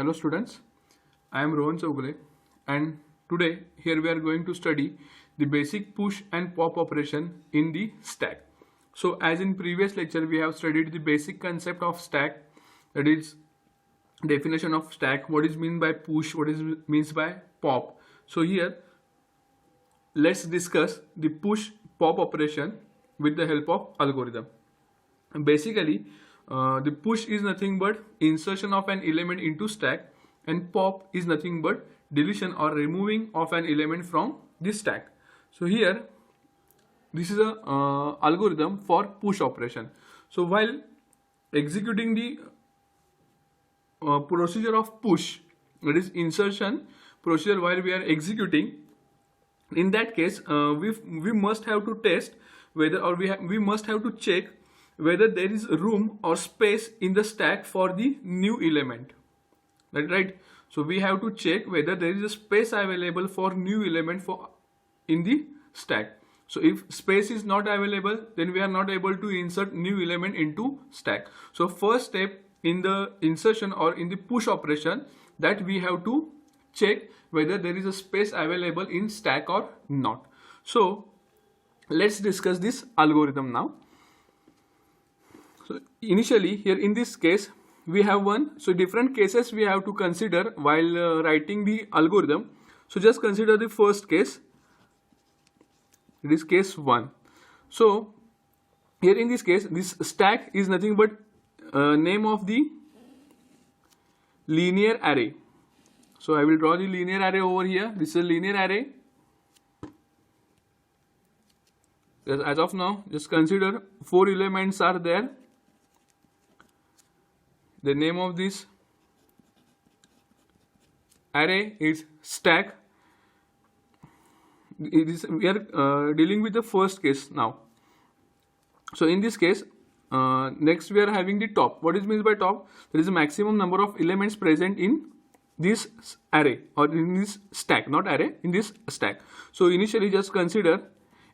Hello students, I am Rohan Chowgule and today here we are going to study the basic push and pop operation in the stack. So as in previous lecture we have studied the basic concept of stack, that is definition of stack, what is mean by push, what is means by pop. So here let's discuss the push pop operation with the help of algorithm. Basically the push is nothing but insertion of an element into stack and pop is nothing but deletion or removing of an element from the stack. So here this is a algorithm for push operation. So while executing the procedure of push, that is insertion procedure, while we are executing, in that case we must have to test whether, or we must have to check whether there is room or space in the stack for the new element, right? So we have to check whether there is a space available for new element for in the stack. So if space is not available, then we are not able to insert new element into stack. So first step in the insertion or in the push operation, that we have to check whether there is a space available in stack or not. So let's discuss this algorithm now. So initially here in this case we have one, so different cases we have to consider while writing the algorithm. So just consider the first case, it is case 1. So here in this case, this stack is nothing but name of the linear array. So I will draw the linear array over here. This is a linear array. As of now, just consider 4 elements are there. The name of this array is stack. We are dealing with the first case now. So in this case, next we are having the top. What is means by top? There is a maximum number of elements present in this array or in this stack, not array, in this stack. So initially just consider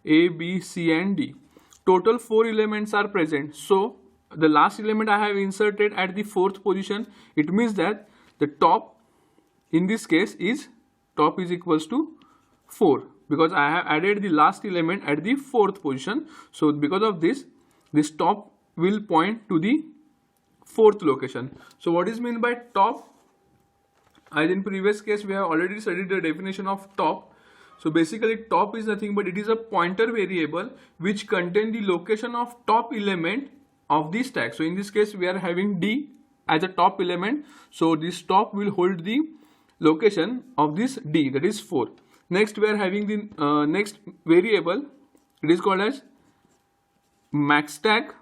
A, B, C and D. Total 4 elements are present. So the last element I have inserted at the 4th position. It means that the top in this case is top is equals to 4, because I have added the last element at the 4th position. So because of this, this top will point to the 4th location. So what is meant by top? As in previous case we have already studied the definition of top. So basically top is nothing but it is a pointer variable which contain the location of top element of the stack. So in this case we are having D as a top element. So this top will hold the location of this D, that is 4. Next we are having the next variable, it is called as max stack.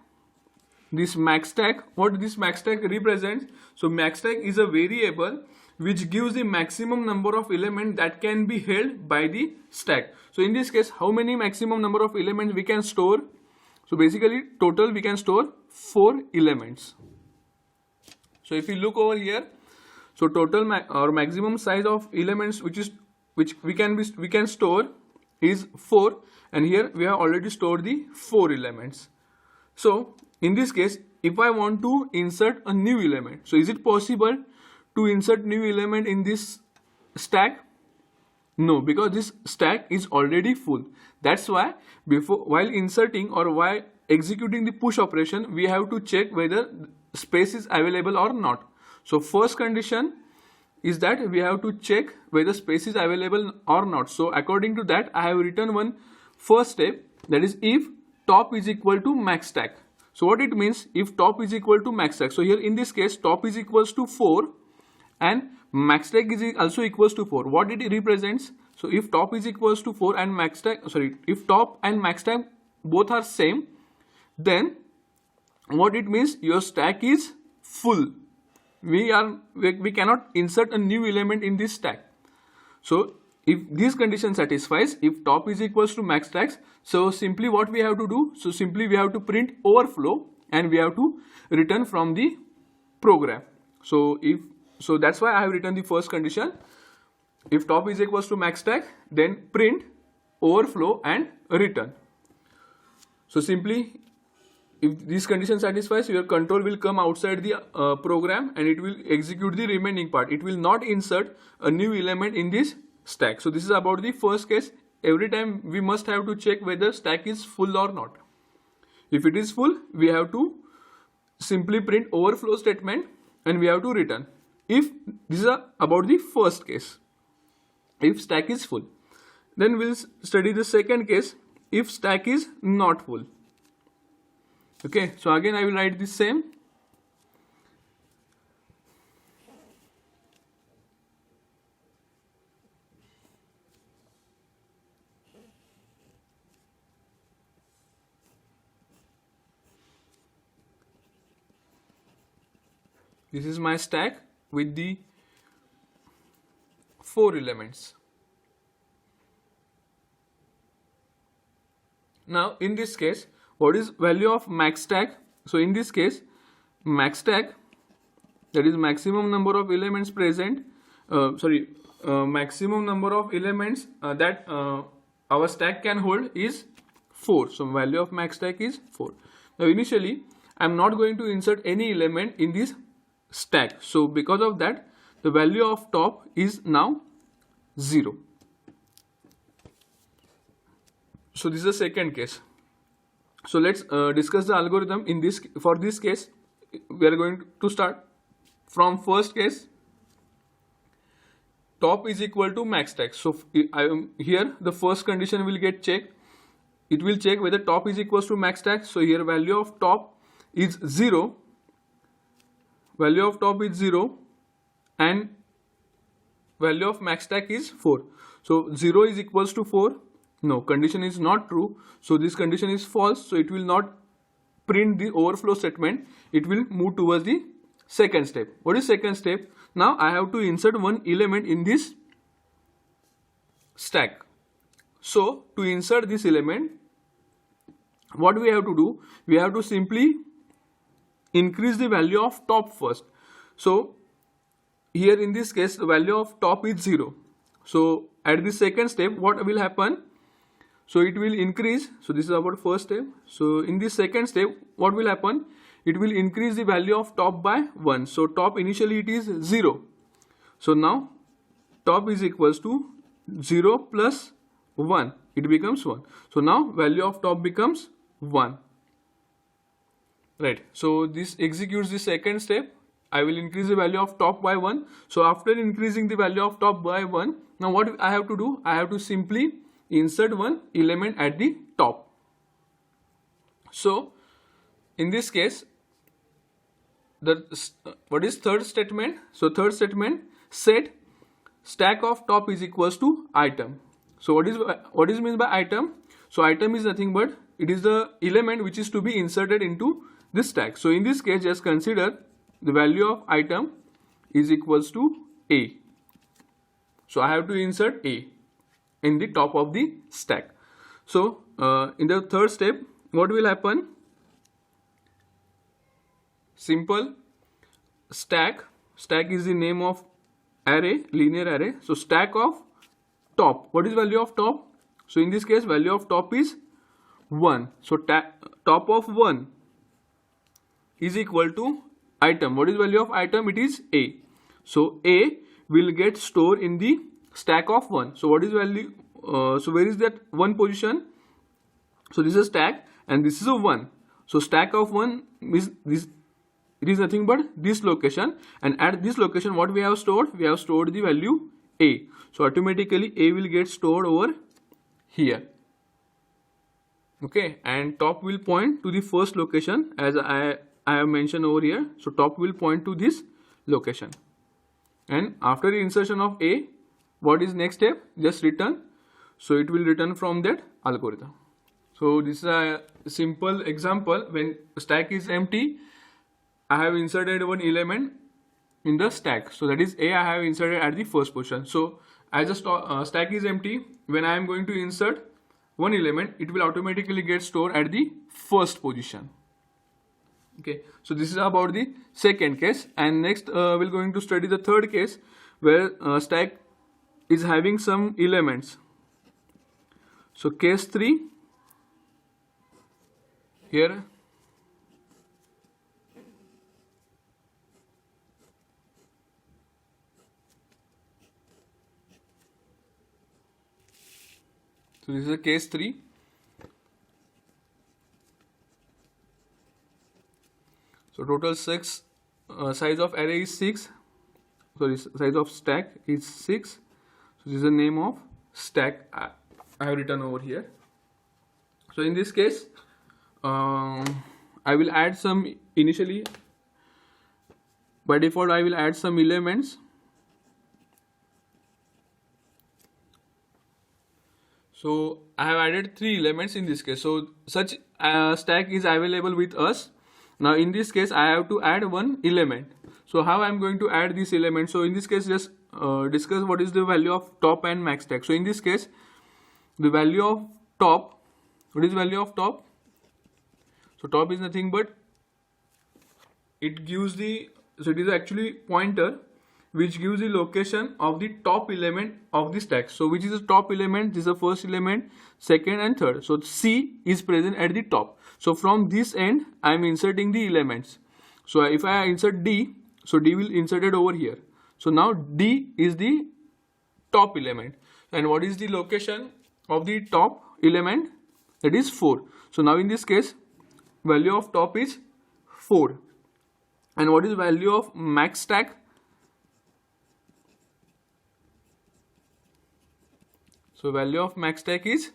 This max stack, what this max stack represents? So max stack is a variable which gives the maximum number of elements that can be held by the stack. So in this case, how many maximum number of elements we can store? So basically total we can store 4 elements. So if you look over here, so total or maximum size of elements which we can store is 4, and here we have already stored the 4 elements. So in this case, if I want to insert a new element, so is it possible to insert new element in this stack? No, because this stack is already full. That's why while inserting or while executing the push operation, we have to check whether space is available or not. So first condition is that we have to check whether space is available or not. So according to that, I have written one first step, that is if top is equal to max stack. So what it means, if top is equal to max stack. So here in this case, top is equals to 4 and max stack is also equals to 4. What it represents? So if top is equals to 4 and max stack, if top and max stack both are same, then what it means, your stack is full. We cannot insert a new element in this stack. So if this condition satisfies, if top is equals to max stacks, so simply what we have to do, so simply we have to print overflow and we have to return from the program. So that's why I have written the first condition. If top is equals to max stack, then print overflow and return. So simply if this condition satisfies, your control will come outside the program and it will execute the remaining part. It will not insert a new element in this stack. So this is about the first case. Every time we must have to check whether stack is full or not. If it is full, we have to simply print overflow statement and we have to return. If this is about the first case, if stack is full. Then we'll study the second case, if stack is not full. Okay, so again I will write the same. This is my stack with the 4 elements. Now in this case, what is value of max stack? So in this case, max stack, that is maximum number of elements present, maximum number of elements that our stack can hold is 4. So value of max stack is 4. Now initially, I am not going to insert any element in this stack. So because of that, the value of top is now 0. So this is the second case. So let's discuss the algorithm in this. For this case, we are going to start from first case. Top is equal to max stack. So here the first condition will get checked. It will check whether top is equals to max stack. So here value of top is 0. Value of top is 0 and value of max stack is 4. So 0 is equals to 4. No, condition is not true. So this condition is false. So it will not print the overflow statement. It will move towards the second step. What is second step? Now I have to insert one element in this stack. So to insert this element, what we have to do? We have to simply increase the value of top first. So here in this case, the value of top is 0. So at the second step, what will happen? So it will increase. So this is about first step. So in this second step, what will happen? It will increase the value of top by 1. So top initially it is 0. So now top is equals to 0 plus 1. It becomes 1. So now value of top becomes 1. Right. So this executes the second step. I will increase the value of top by 1. So after increasing the value of top by 1, now what I have to do? I have to simply insert one element at the top. So in this case, what is third statement? So third statement, set stack of top is equals to item. So what is meant by item? So item is nothing but it is the element which is to be inserted into this stack. So in this case, just consider the value of item is equals to A. So I have to insert A in the top of the stack. So in the third step, what will happen? Simple stack is the name of array, linear array. So stack of top. What is value of top? So in this case, value of top is 1. So top of 1 is equal to item. What is value of item? It is A. So A will get stored in the stack of 1. So what is value? So where is that 1 position? So this is a stack and this is a 1. So stack of 1 is this. It is nothing but this location, and at this location what we have stored? We have stored the value A. So automatically A will get stored over here. Okay, and top will point to the first location as I have mentioned over here. So top will point to this location. And after the insertion of A, what is next step? Just return. So it will return from that algorithm. So this is a simple example. When stack is empty, I have inserted one element in the stack. So that is A I have inserted at the first position. So as a stack is empty, when I am going to insert one element, it will automatically get stored at the first position. Okay, so this is about the second case, and next we're going to study the third case where stack is having some elements. So case 3, here So this is a case 3. So total size of array is 6. Sorry, size of stack is 6. So this is the name of stack I have written over here. So in this case, I will add some initially. By default, I will add some elements. So I have added 3 elements in this case. So such stack is available with us. Now in this case, I have to add one element. So how I am going to add this element? So in this case, just discuss what is the value of top and max stack. So in this case, the value of top, what is value of top? So top is nothing but it gives the, so it is actually pointer which gives the location of the top element of the stack. So which is the top element? This is the first element, second and third. So C is present at the top. So from this end, I am inserting the elements. So if I insert D, so D will insert it over here. So now D is the top element. And what is the location of the top element? That is 4. So now in this case, value of top is 4. And what is value of max stack? So value of max stack is,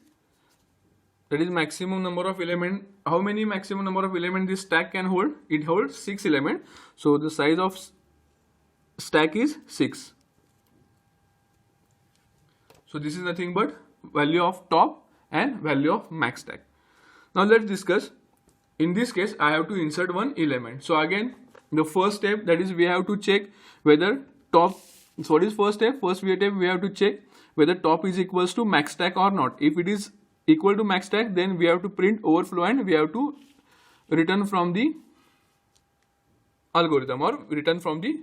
that is maximum number of element. How many maximum number of element this stack can hold? It holds 6 elements. So the size of stack is 6. So this is nothing but value of top and value of max stack. Now let's discuss. In this case, I have to insert one element. So again, the first step, that is we have to check whether top. So what is first step? First we have to check whether top is equals to max stack or not. If it is equal to max stack, then we have to print overflow and we have to return from the algorithm or return from the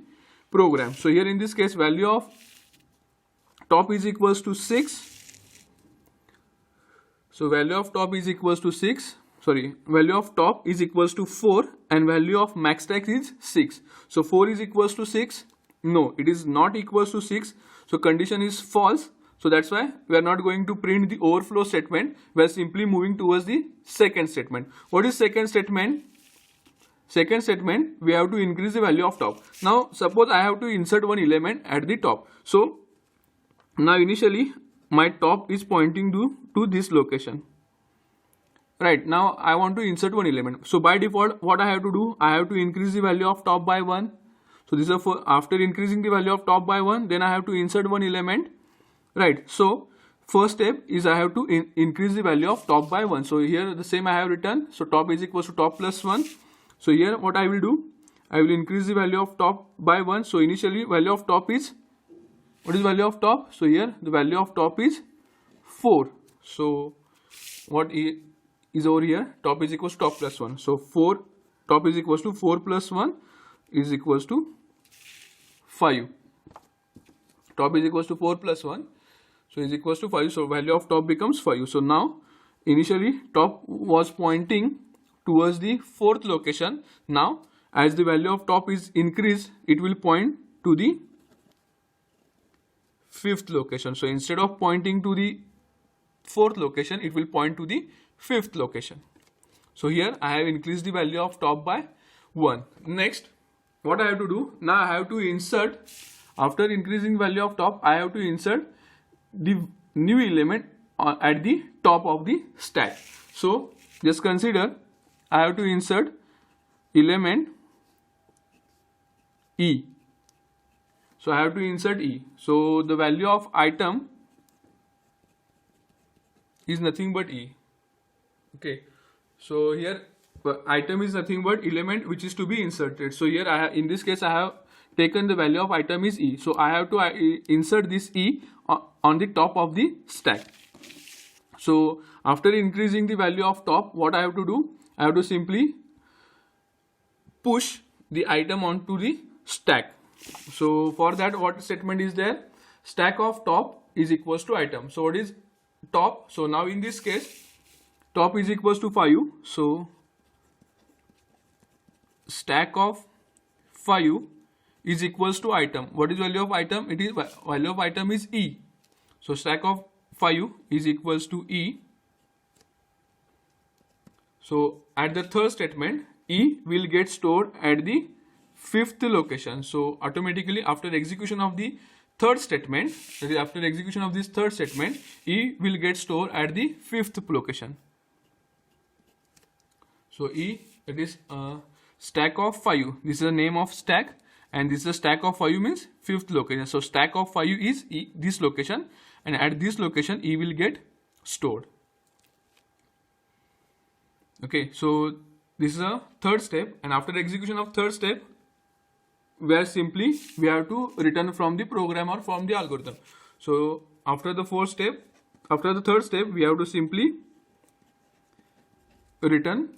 program. So here in this case, value of top is equals to 6. So value of top is equals to 6. Sorry, value of top is equals to 4 and value of max stack is 6. So 4 is equals to 6. No, it is not equals to 6. So condition is false. So that's why we are not going to print the overflow statement. We are simply moving towards the second statement. What is second statement? Second statement, we have to increase the value of top. Now suppose I have to insert one element at the top. So now initially my top is pointing to this location. Right, now I want to insert one element. So by default, what I have to do? I have to increase the value of top by 1. So this is after increasing the value of top by 1, then I have to insert one element. Right, so first step is I have to increase the value of top by 1. So here the same I have written. So top is equals to top plus 1. So here what I will do? I will increase the value of top by 1. So initially value of top is, what is value of top? So here the value of top is 4. So what is over here? Top is equals to top plus 1. So 4, top is equals to 4 plus 1 is equals to 5. Top is equals to 4 plus 1. So is equals to 5. So value of top becomes 5. So now initially top was pointing towards the 4th location. Now as the value of top is increased, it will point to the 5th location. So instead of pointing to the 4th location, it will point to the 5th location. So here I have increased the value of top by 1. Next, what I have to do? Now I have to insert, after increasing value of top, I have to insert the new element at the top of the stack. So just consider I have to insert element E. So I have to insert E. So the value of item is nothing but E. Okay. So here item is nothing but element which is to be inserted. So here I have, in this case I have taken the value of item is E. So I have to insert this E on the top of the stack. So after increasing the value of top, what I have to do? I have to simply push the item onto the stack. So for that, what statement is there? Stack of top is equals to item. So what is top? So now in this case, top is equals to 5. So stack of 5 is equals to item. What is value of item? It is value of item is E. So stack of 5 is equals to E. So at the third statement, E will get stored at the fifth location. So automatically after execution of the third statement, that is after execution of this third statement, E will get stored at the fifth location. So E, it is a stack of 5. This is the name of stack, and this is a stack of 5 means fifth location. So stack of 5 is E, this location, and at this location E will get stored. Okay, so this is a third step, and after execution of third step, we have to return from the program or from the algorithm. So after the third step, we have to simply return.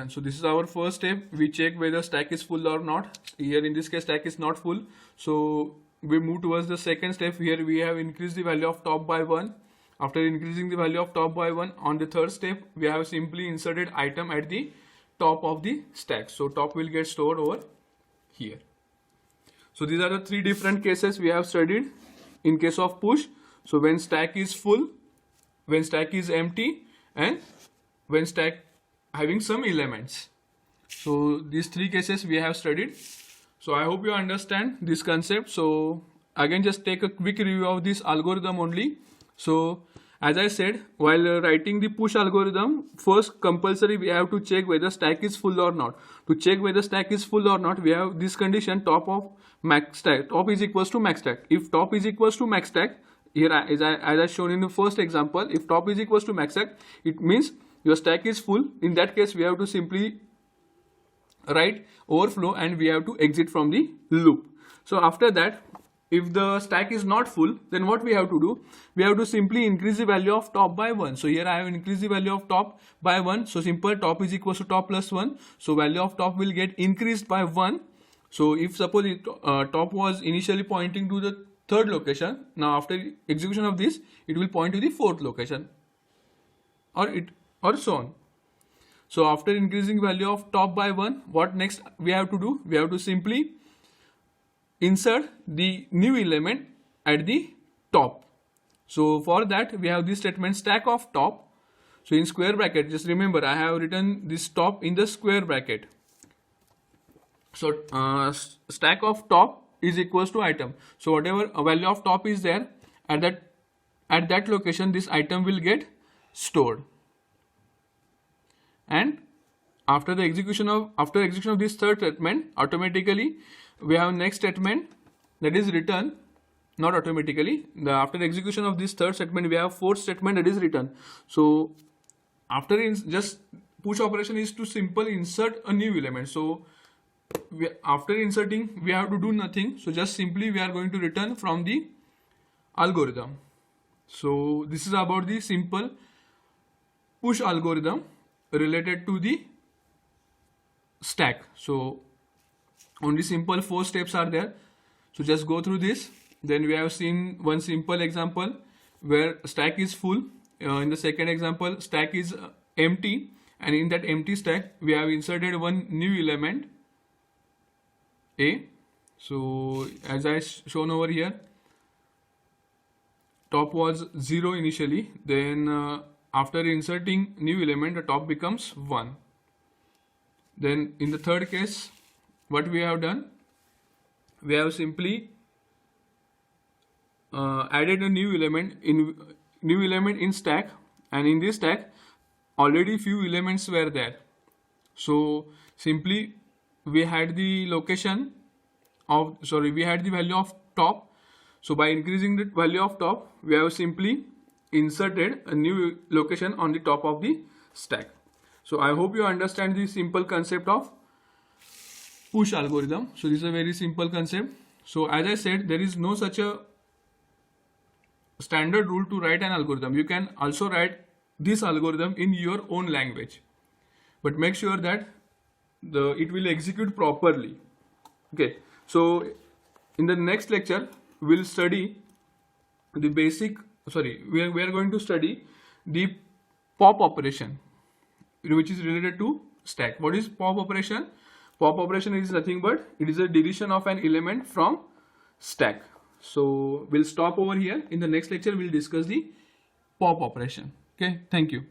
So this is our first step. We check whether stack is full or not. Here in this case stack is not full, so we move towards the second step. Here we have increased the value of top by 1. After increasing the value of top by 1, on the third step we have simply inserted item at the top of the stack. So top will get stored over here. So these are the three different cases we have studied in case of push. So when stack is full, when stack is empty, and when stack having some elements. So these three cases we have studied. So I hope you understand this concept. So again, just take a quick review of this algorithm only. So as I said, while writing the push algorithm, first compulsory we have to check whether stack is full or not. To check whether stack is full or not, we have this condition: top of max stack, top is equals to max stack. If top is equals to max stack, here as I shown in the first example, if top is equals to max stack, it means your stack is full. In that case, we have to simply write overflow and we have to exit from the loop. So after that, if the stack is not full, then what we have to do? We have to simply increase the value of top by 1. So here I have increased the value of top by 1. So simple, top is equals to top plus 1. So value of top will get increased by 1. So if suppose top was initially pointing to the third location, now after execution of this, it will point to the fourth location, or so on. So after increasing value of top by 1, what next we have to do? We have to simply insert the new element at the top. So for that we have this statement stack of top. So in square bracket, just remember I have written this top in the square bracket. So stack of top is equals to item. So whatever value of top is there, at that location this item will get stored. And after execution of this third statement, automatically we have next statement, that is return. Not automatically, after execution of this third statement we have fourth statement, that is return. So after just push operation is to simple insert a new element. So after inserting we have to do nothing. So just simply we are going to return from the algorithm. So this is about the simple push algorithm related to the stack. So only simple 4 steps are there. So just go through this. Then we have seen one simple example where stack is full. In the second example, stack is empty, and in that empty stack we have inserted one new element A. So as I shown over here, top was 0 initially, then after inserting new element the top becomes 1. Then in the third case, what we have done, we have simply added a new element in stack, and in this stack already few elements were there. So simply we had the value of top. So by increasing the value of top, we have simply inserted a new location on the top of the stack. So I hope you understand the simple concept of push algorithm. So this is a very simple concept. So as I said, there is no such a standard rule to write an algorithm. You can also write this algorithm in your own language, but make sure that it will execute properly. Okay, so in the next lecture we'll study the we are going to study the pop operation, which is related to stack. What is pop operation? Pop operation is nothing but it is a deletion of an element from stack. So we'll stop over here. In the next lecture, we'll discuss the pop operation. Okay, thank you.